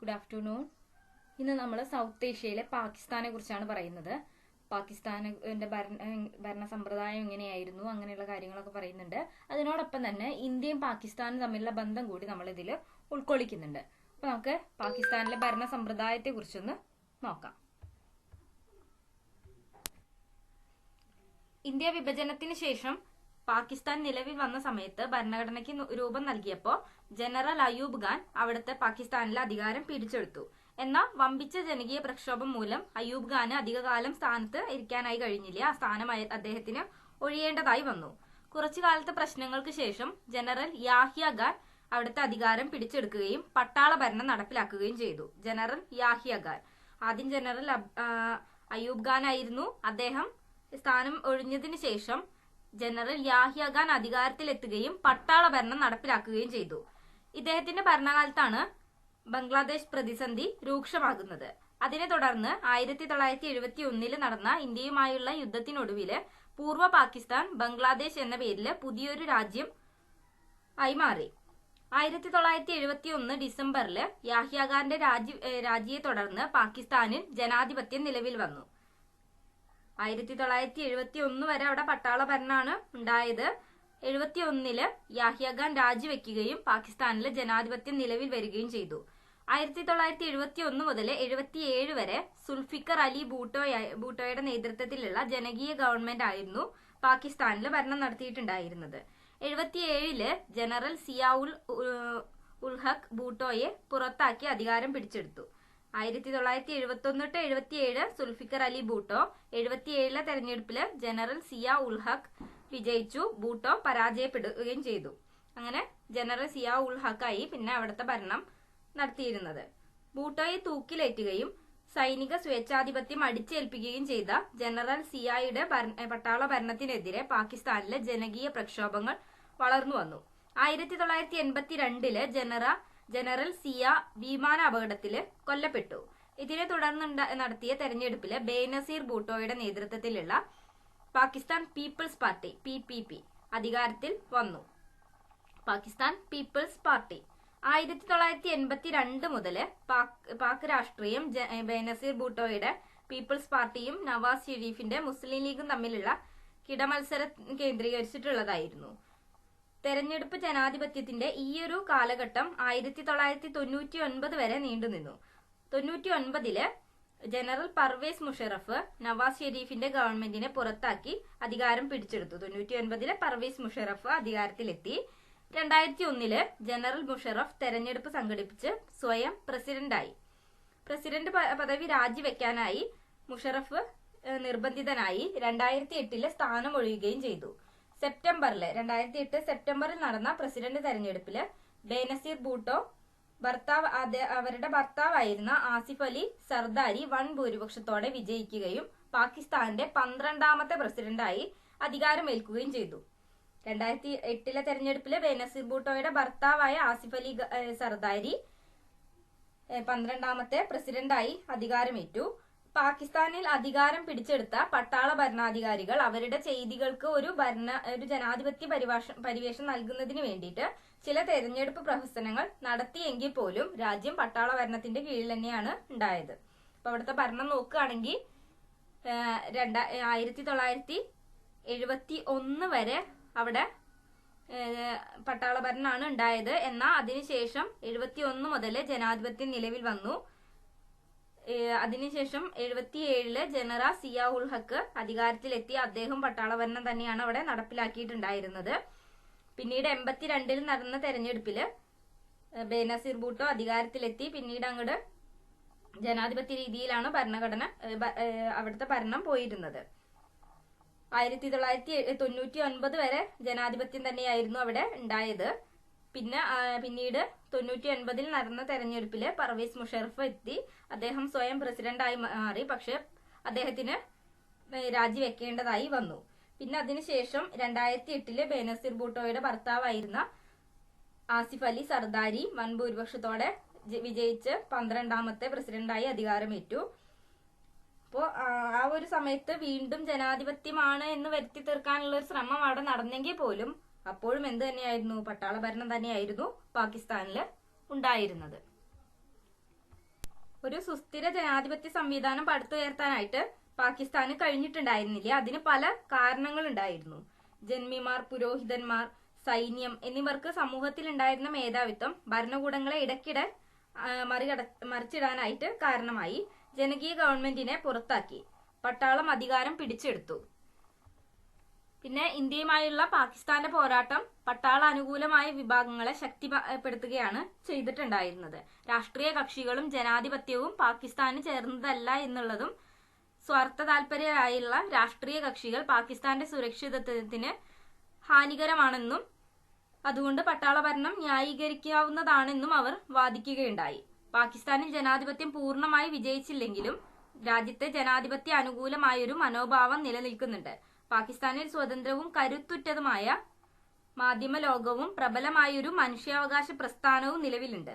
Good afternoon. ഇന്ന് നമ്മൾ south ഏഷ്യയിലെ പാകിസ്ഥാനെ കുറിച്ചാണ് പറയുന്നത്. പാകിസ്ഥാനിന്റെ ഭരണ സമ്പ്രദായം എങ്ങനെയായിരുന്നു, അങ്ങനെയുള്ള കാര്യങ്ങളൊക്കെ പറയുന്നുണ്ട്. അതിനോടൊപ്പം തന്നെ ഇന്ത്യയും പാകിസ്ഥാനും തമ്മിലുള്ള ബന്ധം കൂടി നമ്മൾ ഇതിൽ ഉൾക്കൊള്ളിക്കുന്നുണ്ട്. അപ്പൊ നമുക്ക് പാകിസ്ഥാനിലെ ഭരണ സമ്പ്രദായത്തെ കുറിച്ചൊന്ന് നോക്കാം. ഇന്ത്യ വിഭജനത്തിന് ശേഷം പാകിസ്ഥാൻ നിലവിൽ വന്ന സമയത്ത് ഭരണഘടനയ്ക്ക് രൂപം നൽകിയപ്പോൾ ജനറൽ അയൂബ് ഖാൻ അവിടുത്തെ പാകിസ്ഥാനിലെ അധികാരം പിടിച്ചെടുത്തു. എന്നാൽ വമ്പിച്ച ജനകീയ പ്രക്ഷോഭം മൂലം അയൂബ് ഖാന് അധികകാലം സ്ഥാനത്ത് ഇരിക്കാനായി കഴിഞ്ഞില്ല. ആ സ്ഥാനം അദ്ദേഹത്തിന് ഒഴിയേണ്ടതായി വന്നു. കുറച്ചു കാലത്തെ പ്രശ്നങ്ങൾക്ക് ശേഷം ജനറൽ യാഹ്യ ഖാൻ അവിടുത്തെ അധികാരം പിടിച്ചെടുക്കുകയും പട്ടാള ഭരണം നടപ്പിലാക്കുകയും ചെയ്തു. ജനറൽ യാഹ്യ ഖാൻ ആദ്യം ജനറൽ അയൂബ് ഖാൻ ആയിരുന്നു. അദ്ദേഹം സ്ഥാനം ഒഴിഞ്ഞതിന് ശേഷം ജനറൽ യാഹ്യ ഖാൻ അധികാരത്തിലെത്തുകയും പട്ടാള ഭരണം നടപ്പിലാക്കുകയും ചെയ്തു. ഇദ്ദേഹത്തിന്റെ ഭരണകാലത്താണ് ബംഗ്ലാദേശ് പ്രതിസന്ധി രൂക്ഷമാകുന്നത്. അതിനെ തുടർന്ന് 1971 നടന്ന ഇന്ത്യയുമായുള്ള യുദ്ധത്തിനൊടുവില് പൂർവ്വ പാകിസ്ഥാൻ ബംഗ്ലാദേശ് എന്ന പേരില് പുതിയൊരു രാജ്യം ആയി മാറി. 1971 ഡിസംബറില് യാഹ്യ ഖാന്റെ രാജിയെ തുടർന്ന് പാകിസ്ഥാനിൽ ജനാധിപത്യം നിലവിൽ വന്നു. 1971 വരെ അവിടെ പട്ടാള ഭരണമാണ് ഉണ്ടായത്. 71 യാഹ്യ ഖാൻ രാജിവെക്കുകയും പാകിസ്ഥാനിലെ ജനാധിപത്യം നിലവിൽ വരികയും ചെയ്തു. 1971 മുതൽ 77 വരെ സുൽഫിക്കർ അലി ഭൂട്ടോയുടെ നേതൃത്വത്തിലുള്ള ജനകീയ ഗവൺമെന്റ് ആയിരുന്നു പാകിസ്ഥാനിൽ ഭരണം നടത്തിയിട്ടുണ്ടായിരുന്നത്. 77 ജനറൽ സിയാ ഉൽ ഹഖ് ഭൂട്ടോയെ പുറത്താക്കി അധികാരം പിടിച്ചെടുത്തു. 1971-77 സുൽഫിക്കർ അലി ഭൂട്ടോ, 77 തെരഞ്ഞെടുപ്പില് ജനറൽ സിയാ ഉൽ ഹഖ് വിജയിച്ചു. ഭൂട്ടോ പരാജയപ്പെടുകയും ചെയ്തു. അങ്ങനെ ജനറൽ സിയാ ഉൽ ഹഖ് ആയി പിന്നെ അവിടുത്തെ ഭരണം നടത്തിയിരുന്നത്. ഭൂട്ടോയെ തൂക്കിലേറ്റുകയും സൈനിക സ്വേച്ഛാധിപത്യം അടിച്ചേൽപ്പിക്കുകയും ചെയ്ത ജനറൽ സിയായുടെ പട്ടാള ഭരണത്തിനെതിരെ പാകിസ്ഥാനിലെ ജനകീയ പ്രക്ഷോഭങ്ങൾ വളർന്നു വന്നു. 1982 ജനറൽ സിയ വിമാന അപകടത്തില് കൊല്ലപ്പെട്ടു. ഇതിനെ തുടർന്ന് നടത്തിയ തെരഞ്ഞെടുപ്പില് ബേനസീർ ഭൂട്ടോയുടെ നേതൃത്വത്തിലുള്ള പാകിസ്ഥാൻ പീപ്പിൾസ് പാർട്ടി PPP അധികാരത്തിൽ വന്നു. പാകിസ്ഥാൻ പീപ്പിൾസ് പാർട്ടി 1982 മുതൽ പാക് രാഷ്ട്രീയം ബേനസീർ ഭൂട്ടോയുടെ പീപ്പിൾസ് പാർട്ടിയും നവാസ് ഷെരീഫിന്റെ മുസ്ലിം ലീഗും തമ്മിലുള്ള കിടമത്സരം കേന്ദ്രീകരിച്ചിട്ടുള്ളതായിരുന്നു. തെരഞ്ഞെടുപ്പ് ജനാധിപത്യത്തിന്റെ ഈയൊരു കാലഘട്ടം 1999 വരെ നീണ്ടുനിന്നു. 99 ജനറൽ പർവേസ് മുഷറഫ് നവാസ് ഷെരീഫിന്റെ ഗവൺമെന്റിനെ പുറത്താക്കി അധികാരം പിടിച്ചെടുത്തു. 99 പർവേസ് മുഷറഫ് അധികാരത്തിലെത്തി. 2001 ജനറൽ മുഷറഫ് തെരഞ്ഞെടുപ്പ് സംഘടിപ്പിച്ച് സ്വയം പ്രസിഡന്റായി. പ്രസിഡന്റ് പദവി രാജിവെക്കാനായി മുഷറഫ് നിർബന്ധിതനായി 2008 സ്ഥാനം ഒഴിയുകയും ചെയ്തു. 2008 സെപ്റ്റംബറിൽ നടന്ന പ്രസിഡന്റ് തെരഞ്ഞെടുപ്പില് ബേനസീർ ഭൂട്ടോ അവരുടെ ഭർത്താവായിരുന്ന ആസിഫ് അലി സർദാരി വൻ ഭൂരിപക്ഷത്തോടെ വിജയിക്കുകയും പാകിസ്ഥാന്റെ 12ാമത്തെ പ്രസിഡന്റായി അധികാരമേൽക്കുകയും ചെയ്തു. 2008 തെരഞ്ഞെടുപ്പില് ബേനസീർ ഭൂട്ടോയുടെ ഭർത്താവായ ആസിഫ് അലി സർദാരി 12ാമത്തെ പ്രസിഡന്റായി അധികാരമേറ്റു. പാകിസ്ഥാനിൽ അധികാരം പിടിച്ചെടുത്ത പട്ടാള ഭരണാധികാരികൾ അവരുടെ ചെയ്തികൾക്ക് ഒരു ജനാധിപത്യ പരിവേഷം നൽകുന്നതിന് വേണ്ടിയിട്ട് ചില തെരഞ്ഞെടുപ്പ് പ്രഹസനങ്ങൾ നടത്തിയെങ്കിൽ പോലും രാജ്യം പട്ടാള ഭരണത്തിന്റെ കീഴിൽ തന്നെയാണ് ഉണ്ടായത്. അപ്പൊ അവിടുത്തെ ഭരണം നോക്കുകയാണെങ്കിൽ 1971 വരെ അവിടെ പട്ടാള ഭരണമാണ് ഉണ്ടായത്. എന്നാൽ അതിനുശേഷം 71 മുതൽ ജനാധിപത്യം നിലവിൽ വന്നു. അതിനുശേഷം 77 ജനറൽ സിയാ ഉൽ ഹഖ് അധികാരത്തിലെത്തി. അദ്ദേഹം പട്ടാള ഭരണം തന്നെയാണ് അവിടെ നടപ്പിലാക്കിയിട്ടുണ്ടായിരുന്നത്. പിന്നീട് 82 നടന്ന തെരഞ്ഞെടുപ്പില് ബേനസീർ ഭൂട്ടോ അധികാരത്തിലെത്തി. പിന്നീട് അങ്ങോട്ട് ജനാധിപത്യ രീതിയിലാണ് അവിടുത്തെ ഭരണം പോയിരുന്നത്. 1999 വരെ ജനാധിപത്യം തന്നെയായിരുന്നു അവിടെ ഉണ്ടായത്. പിന്നീട് 99 നടന്ന തെരഞ്ഞെടുപ്പില് പർവേസ് മുഷറഫ് എത്തി. അദ്ദേഹം സ്വയം പ്രസിഡന്റായി മാറി. പക്ഷെ അദ്ദേഹത്തിന് രാജിവെക്കേണ്ടതായി വന്നു. പിന്നെ അതിനുശേഷം 2008 ബേനസീർ ഭൂട്ടോയുടെ ഭർത്താവായിരുന്ന ആസിഫ് അലി സർദാരി വൻ ഭൂരിപക്ഷത്തോടെ വിജയിച്ച് 12ാമത്തെ പ്രസിഡന്റായി അധികാരമേറ്റു. അപ്പോൾ ആ ഒരു സമയത്ത് വീണ്ടും ജനാധിപത്യമാണ് എന്ന് വരുത്തി തീർക്കാനുള്ള ഒരു ശ്രമം അവിടെ നടന്നെങ്കിൽ പോലും അപ്പോഴും എന്ത് തന്നെയായിരുന്നു? പട്ടാള ഭരണം തന്നെയായിരുന്നു പാകിസ്ഥാനിൽ ഉണ്ടായിരുന്നത്. ഒരു സുസ്ഥിര ജനാധിപത്യ സംവിധാനം പടുത്തുയർത്താനായിട്ട് പാകിസ്ഥാന് കഴിഞ്ഞിട്ടുണ്ടായിരുന്നില്ല. അതിന് പല കാരണങ്ങളുണ്ടായിരുന്നു. ജന്മിമാർ, പുരോഹിതന്മാർ, സൈന്യം എന്നിവർക്ക് സമൂഹത്തിൽ ഉണ്ടായിരുന്ന മേധാവിത്വം ഭരണകൂടങ്ങളെ ഇടയ്ക്കിടെ മറിച്ചിടാനായിട്ട് കാരണമായി. ജനകീയ ഗവൺമെന്റിനെ പുറത്താക്കി. പട്ടാളം അധികാരം പിടിച്ചെടുത്തു. പിന്നെ ഇന്ത്യയുമായുള്ള പാകിസ്ഥാന്റെ പോരാട്ടം പട്ടാള അനുകൂലമായ വിഭാഗങ്ങളെ ശക്തിപ്പെടുത്തുകയാണ് ചെയ്തിട്ടുണ്ടായിരുന്നത്. രാഷ്ട്രീയ കക്ഷികളും ജനാധിപത്യവും പാകിസ്ഥാന് ചേർന്നതല്ല എന്നുള്ളതും സ്വാർത്ഥ താല്പര്യരായുള്ള രാഷ്ട്രീയ കക്ഷികൾ പാകിസ്ഥാന്റെ സുരക്ഷിതത്വത്തിന് ഹാനികരമാണെന്നും അതുകൊണ്ട് പട്ടാള ഭരണം ന്യായീകരിക്കാവുന്നതാണെന്നും അവർ വാദിക്കുകയുണ്ടായി. പാകിസ്ഥാനിൽ ജനാധിപത്യം പൂർണ്ണമായി വിജയിച്ചില്ലെങ്കിലും രാജ്യത്തെ ജനാധിപത്യ അനുകൂലമായൊരു മനോഭാവം നിലനിൽക്കുന്നുണ്ട്. പാകിസ്ഥാനിൽ സ്വതന്ത്രവും കരുത്തുറ്റതുമായ മാധ്യമ ലോകവും പ്രബലമായൊരു മനുഷ്യാവകാശ പ്രസ്ഥാനവും നിലവിലുണ്ട്.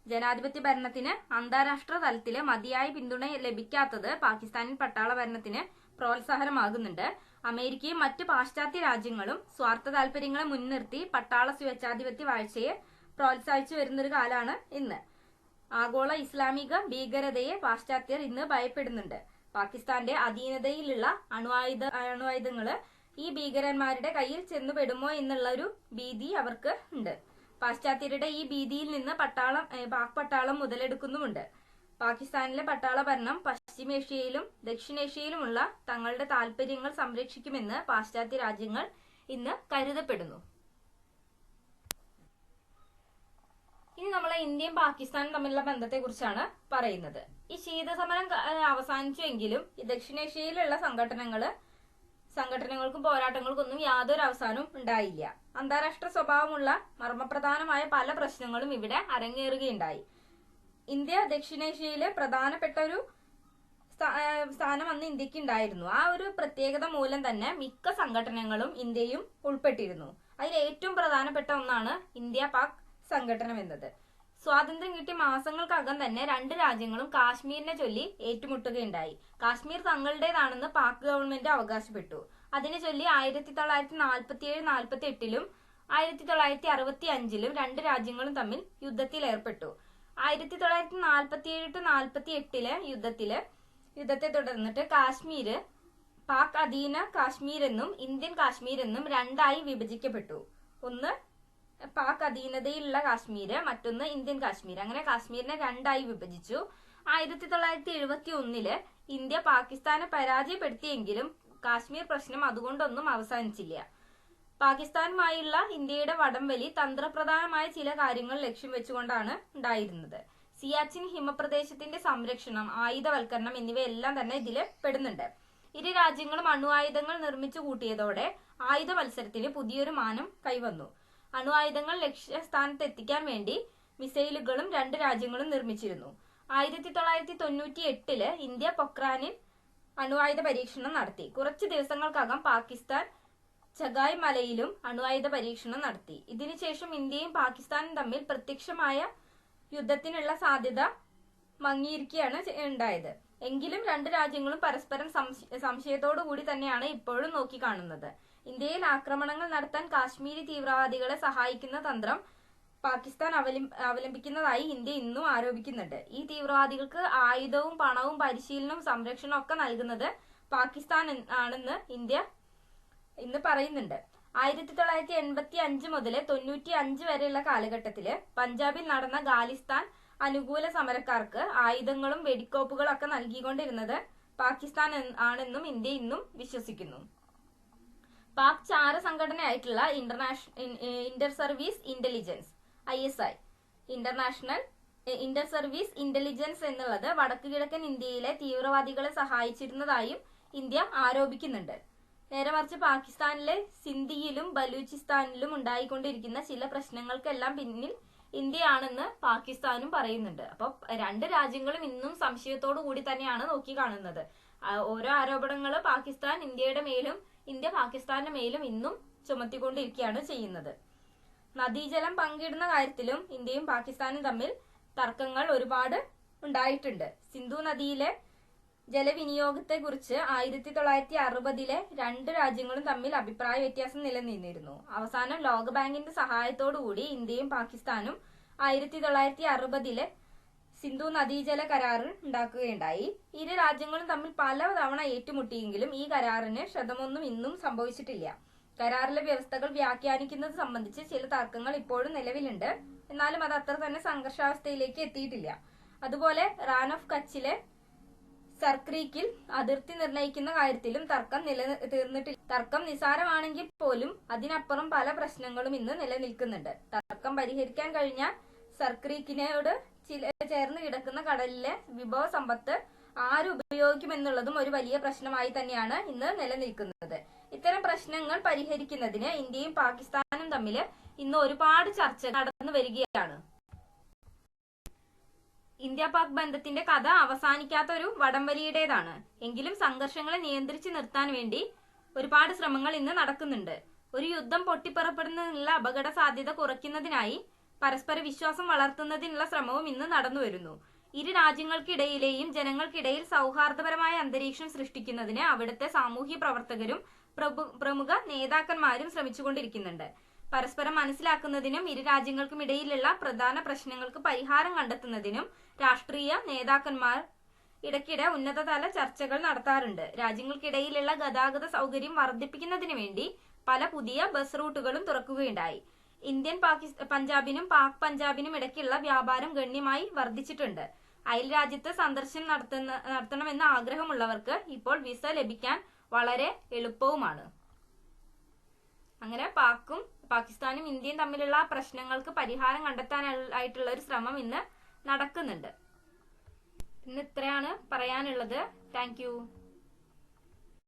ജനാധിപത്യ ഭരണത്തിന് അന്താരാഷ്ട്ര തലത്തിലെ മതിയായ പിന്തുണ ലഭിക്കാത്തത് പാകിസ്ഥാനിൽ പട്ടാള ഭരണത്തിന് പ്രോത്സാഹനമാകുന്നുണ്ട്. അമേരിക്കയും മറ്റ് പാശ്ചാത്യ രാജ്യങ്ങളും സ്വാർത്ഥ താല്പര്യങ്ങളെ മുൻനിർത്തി പട്ടാള സ്വേച്ഛാധിപത്യ വാഴ്ചയെ പ്രോത്സാഹിച്ചു വരുന്നൊരു കാലാണ് ഇന്ന്. ആഗോള ഇസ്ലാമിക ഭീകരതയെ പാശ്ചാത്യർ ഇന്ന് ഭയപ്പെടുന്നുണ്ട്. പാകിസ്ഥാന്റെ അധീനതയിലുള്ള അണ്വായുധങ്ങള് ഈ ഭീകരന്മാരുടെ കയ്യിൽ ചെന്നുപെടുമോ എന്നുള്ള ഒരു ഭീതി അവർക്ക് ഉണ്ട്. പാശ്ചാത്യരുടെ ഈ ഭീതിയിൽ നിന്ന് പാക് പട്ടാളം മുതലെടുക്കുന്നുമുണ്ട്. പാകിസ്ഥാനിലെ പട്ടാള ഭരണം പശ്ചിമേഷ്യയിലും ദക്ഷിണേഷ്യയിലുമുള്ള തങ്ങളുടെ താല്പര്യങ്ങൾ സംരക്ഷിക്കുമെന്ന് പാശ്ചാത്യ രാജ്യങ്ങൾ ഇന്ന് കരുതപ്പെടുന്നു. ഇനി നമ്മളെ ഇന്ത്യയും പാകിസ്ഥാനും തമ്മിലുള്ള ബന്ധത്തെ കുറിച്ചാണ് പറയുന്നത്. ഈ ശീതസമരം അവസാനിച്ചുവെങ്കിലും ഈ ദക്ഷിണേഷ്യയിലുള്ള സംഘടനകൾക്കും പോരാട്ടങ്ങൾക്കൊന്നും യാതൊരു അവസാനവും ഉണ്ടായില്ല. അന്താരാഷ്ട്ര സ്വഭാവമുള്ള മർമ്മപ്രധാനമായ പല പ്രശ്നങ്ങളും ഇവിടെ അരങ്ങേറുകയുണ്ടായി. ഇന്ത്യ ദക്ഷിണേഷ്യയിലെ പ്രധാനപ്പെട്ട ഒരു സ്ഥാനം അന്ന് ഇന്ത്യക്ക് ഉണ്ടായിരുന്നു. ആ ഒരു പ്രത്യേകത മൂലം തന്നെ മിക്ക സംഘടനകളും ഇന്ത്യയും ഉൾപ്പെട്ടിരുന്നു. അതിൽ ഏറ്റവും പ്രധാനപ്പെട്ട ഒന്നാണ് ഇന്ത്യ പാക് സംഘടനം എന്നത്. സ്വാതന്ത്ര്യം കിട്ടിയ മാസങ്ങൾക്കകം തന്നെ രണ്ട് രാജ്യങ്ങളും കാശ്മീരിനെ ചൊല്ലി ഏറ്റുമുട്ടുകയുണ്ടായി. കാശ്മീർ തങ്ങളുടേതാണെന്ന് പാക് ഗവൺമെന്റ് അവകാശപ്പെട്ടു. അതിനെ ചൊല്ലി 1947-48 1965 രണ്ട് രാജ്യങ്ങളും തമ്മിൽ യുദ്ധത്തിൽ ഏർപ്പെട്ടു. 1947-48 യുദ്ധത്തെ തുടർന്നിട്ട് കാശ്മീര് പാക് അധീന കാശ്മീർ എന്നും ഇന്ത്യൻ കാശ്മീർ എന്നും രണ്ടായി വിഭജിക്കപ്പെട്ടു. ഒന്ന് പാക് അധീനതയിലുള്ള കാശ്മീര്, മറ്റൊന്ന് ഇന്ത്യൻ കാശ്മീർ. അങ്ങനെ കാശ്മീരിനെ രണ്ടായി വിഭജിച്ചു. 1971 ഇന്ത്യ പാകിസ്ഥാനെ പരാജയപ്പെടുത്തിയെങ്കിലും കാശ്മീർ പ്രശ്നം അതുകൊണ്ടൊന്നും അവസാനിച്ചില്ല. പാകിസ്ഥാനുമായുള്ള ഇന്ത്യയുടെ വടംവലി തന്ത്രപ്രധാനമായ ചില കാര്യങ്ങൾ ലക്ഷ്യം വെച്ചുകൊണ്ടാണ് ഉണ്ടായിരുന്നത്. സിയാച്ചിൻ ഹിമപ്രദേശത്തിന്റെ സംരക്ഷണം, ആയുധവൽക്കരണം എന്നിവയെല്ലാം തന്നെ ഇതിൽ പെടുന്നുണ്ട്. ഇരു രാജ്യങ്ങളും അണ്വായുധങ്ങൾ നിർമ്മിച്ചു കൂട്ടിയതോടെ ആയുധ മത്സരത്തിന് പുതിയൊരു മാനം കൈവന്നു. അണ്വായുധങ്ങൾ ലക്ഷ്യസ്ഥാനത്ത് എത്തിക്കാൻ വേണ്ടി മിസൈലുകളും രണ്ട് രാജ്യങ്ങളും നിർമ്മിച്ചിരുന്നു. 1998 ഇന്ത്യ പൊക്രാനിൽ അണ്വായുധ പരീക്ഷണം നടത്തി. കുറച്ചു ദിവസങ്ങൾക്കകം പാകിസ്ഥാൻ ചഗായ് മലയിലും അണ്വായുധ പരീക്ഷണം നടത്തി. ഇതിനുശേഷം ഇന്ത്യയും പാകിസ്ഥാനും തമ്മിൽ പ്രത്യക്ഷമായ യുദ്ധത്തിനുള്ള സാധ്യത മങ്ങിയിരിക്കുകയാണ് ഉണ്ടായത്. എങ്കിലും രണ്ട് രാജ്യങ്ങളും പരസ്പരം സംശയത്തോടു കൂടി തന്നെയാണ് ഇപ്പോഴും നോക്കിക്കാണുന്നത്. ഇന്ത്യയിൽ ആക്രമണങ്ങൾ നടത്താൻ കാശ്മീരി തീവ്രവാദികളെ സഹായിക്കുന്ന തന്ത്രം പാകിസ്ഥാൻ അവലംബിക്കുന്നതായി ഇന്ത്യ ഇന്നും ആരോപിക്കുന്നുണ്ട്. ഈ തീവ്രവാദികൾക്ക് ആയുധവും പണവും പരിശീലനവും സംരക്ഷണവും ഒക്കെ നൽകുന്നത് പാകിസ്ഥാൻ ആണെന്ന് ഇന്ത്യ ഇന്ന് പറയുന്നുണ്ട്. 1985 മുതൽ 95 വരെയുള്ള കാലഘട്ടത്തില് പഞ്ചാബിൽ നടന്ന ഖാലിസ്ഥാൻ അനുകൂല സമരക്കാർക്ക് ആയുധങ്ങളും വെടിക്കോപ്പുകളും ഒക്കെ നൽകിക്കൊണ്ടിരുന്നത് പാകിസ്ഥാൻ ആണെന്നും ഇന്ത്യ ഇന്നും വിശ്വസിക്കുന്നു. പാക് ചാര സംഘടനയായിട്ടുള്ള inter service intelligence ISI inter service intelligence എന്നുള്ളത് വടക്കു കിഴക്കൻ ഇന്ത്യയിലെ തീവ്രവാദികളെ സഹായിച്ചിരുന്നതായും ഇന്ത്യ ആരോപിക്കുന്നുണ്ട്. നേരെ മറിച്ച് പാകിസ്ഥാനിലെ സിന്ധിയിലും ബലൂചിസ്ഥാനിലും ഉണ്ടായിക്കൊണ്ടിരിക്കുന്ന ചില പ്രശ്നങ്ങൾക്കെല്ലാം പിന്നിൽ ഇന്ത്യയാണെന്ന് പാകിസ്ഥാനും പറയുന്നുണ്ട്. അപ്പൊ രണ്ട് രാജ്യങ്ങളും ഇന്നും സംശയത്തോടു കൂടി തന്നെയാണ് നോക്കിക്കാണുന്നത്. ഓരോ ആരോപണങ്ങള് പാകിസ്ഥാൻ ഇന്ത്യയുടെ മേലും ഇന്ത്യ പാകിസ്ഥാന്റെ മേലും ഇന്നും ചുമത്തിക്കൊണ്ടിരിക്കുകയാണ് ചെയ്യുന്നത്. നദീജലം പങ്കിടുന്ന കാര്യത്തിലും ഇന്ത്യയും പാകിസ്ഥാനും തമ്മിൽ തർക്കങ്ങൾ ഒരുപാട് ഉണ്ടായിട്ടുണ്ട്. സിന്ധു നദിയിലെ ജലവിനിയോഗത്തെ കുറിച്ച് 1960 രണ്ട് രാജ്യങ്ങളും തമ്മിൽ അഭിപ്രായ വ്യത്യാസം നിലനിന്നിരുന്നു. അവസാനം ലോകബാങ്കിന്റെ സഹായത്തോടുകൂടി ഇന്ത്യയും പാകിസ്ഥാനും 1960 സിന്ധു നദീജല കരാർ ഉണ്ടാക്കുകയുണ്ടായി. ഇരു രാജ്യങ്ങളും തമ്മിൽ പലതവണ ഏറ്റുമുട്ടിയെങ്കിലും ഈ കരാറിന് ക്ഷതമൊന്നും ഇന്നും സംഭവിച്ചിട്ടില്ല. കരാറിലെ വ്യവസ്ഥകൾ വ്യാഖ്യാനിക്കുന്നത് സംബന്ധിച്ച് ചില തർക്കങ്ങൾ ഇപ്പോഴും നിലവിലുണ്ട്. എന്നാലും അത് അത്ര തന്നെ സംഘർഷാവസ്ഥയിലേക്ക് എത്തിയിട്ടില്ല. അതുപോലെ റാൻ ഓഫ് കച്ചിലെ സർക്രീക്കിൽ അതിർത്തി നിർണയിക്കുന്ന കാര്യത്തിലും തർക്കം തീർന്നിട്ടില്ല. തർക്കം നിസാരമാണെങ്കിൽ പോലും അതിനപ്പുറം പല പ്രശ്നങ്ങളും ഇന്ന് നിലനിൽക്കുന്നുണ്ട്. തർക്കം പരിഹരിക്കാൻ കഴിഞ്ഞാൽ സർക്രീക്കിനോട് ചേർന്ന് കിടക്കുന്ന കടലിലെ വിഭവ സമ്പത്ത് ആരുപയോഗിക്കുമെന്നുള്ളതും ഒരു വലിയ പ്രശ്നമായി തന്നെയാണ് ഇന്ന് നിലനിൽക്കുന്നത്. ഇത്തരം പ്രശ്നങ്ങൾ പരിഹരിക്കുന്നതിന് ഇന്ത്യയും പാകിസ്ഥാനും തമ്മിൽ ഇന്ന് ഒരുപാട് ചർച്ച നടന്നു വരികയാണ്. ഇന്ത്യ പാക് ബന്ധത്തിന്റെ കഥ അവസാനിക്കാത്ത ഒരു വടംവലിയുടേതാണ്. എങ്കിലും സംഘർഷങ്ങളെ നിയന്ത്രിച്ചു നിർത്താൻ വേണ്ടി ഒരുപാട് ശ്രമങ്ങൾ ഇന്ന് നടക്കുന്നുണ്ട്. ഒരു യുദ്ധം പൊട്ടിപ്പുറപ്പെടുന്നതിനുള്ള അപകട സാധ്യത കുറയ്ക്കുന്നതിനായി പരസ്പര വിശ്വാസം വളർത്തുന്നതിനുള്ള ശ്രമവും ഇന്ന് നടന്നു വരുന്നു. ഇരു രാജ്യങ്ങൾക്കിടയിലെയും ജനങ്ങൾക്കിടയിൽ സൗഹാർദ്ദപരമായ അന്തരീക്ഷം സൃഷ്ടിക്കുന്നതിന് അവിടുത്തെ സാമൂഹ്യ പ്രവർത്തകരും പ്രമുഖ നേതാക്കന്മാരും ശ്രമിച്ചുകൊണ്ടിരിക്കുന്നുണ്ട്. പരസ്പരം മനസ്സിലാക്കുന്നതിനും ഇരു രാജ്യങ്ങൾക്കും ഇടയിലുള്ള പ്രധാന പ്രശ്നങ്ങൾക്ക് പരിഹാരം കണ്ടെത്തുന്നതിനും രാഷ്ട്രീയ നേതാക്കന്മാർ ഇടയ്ക്കിടെ ഉന്നതതല ചർച്ചകൾ നടത്താറുണ്ട്. രാജ്യങ്ങൾക്കിടയിലുള്ള ഗതാഗത സൗകര്യം വർദ്ധിപ്പിക്കുന്നതിന് വേണ്ടി പല പുതിയ ബസ് റൂട്ടുകളും തുറക്കുകയുണ്ടായി. ഇന്ത്യൻ പഞ്ചാബിനും പാക് പഞ്ചാബിനും ഇടയ്ക്കുള്ള വ്യാപാരം ഗണ്യമായി വർദ്ധിച്ചിട്ടുണ്ട്. അയൽ രാജ്യത്ത് സന്ദർശനം നടത്തണമെന്ന ആഗ്രഹമുള്ളവർക്ക് ഇപ്പോൾ വിസ ലഭിക്കാൻ വളരെ എളുപ്പവുമാണ്. അങ്ങനെ പാകിസ്ഥാനും ഇന്ത്യയും തമ്മിലുള്ള പ്രശ്നങ്ങൾക്ക് പരിഹാരം കണ്ടെത്താനായിട്ടുള്ള ഒരു ശ്രമം ഇന്ന് നടക്കുന്നുണ്ട്. ഇന്ന് ഇത്രയാണ് പറയാനുള്ളത്. Thank you.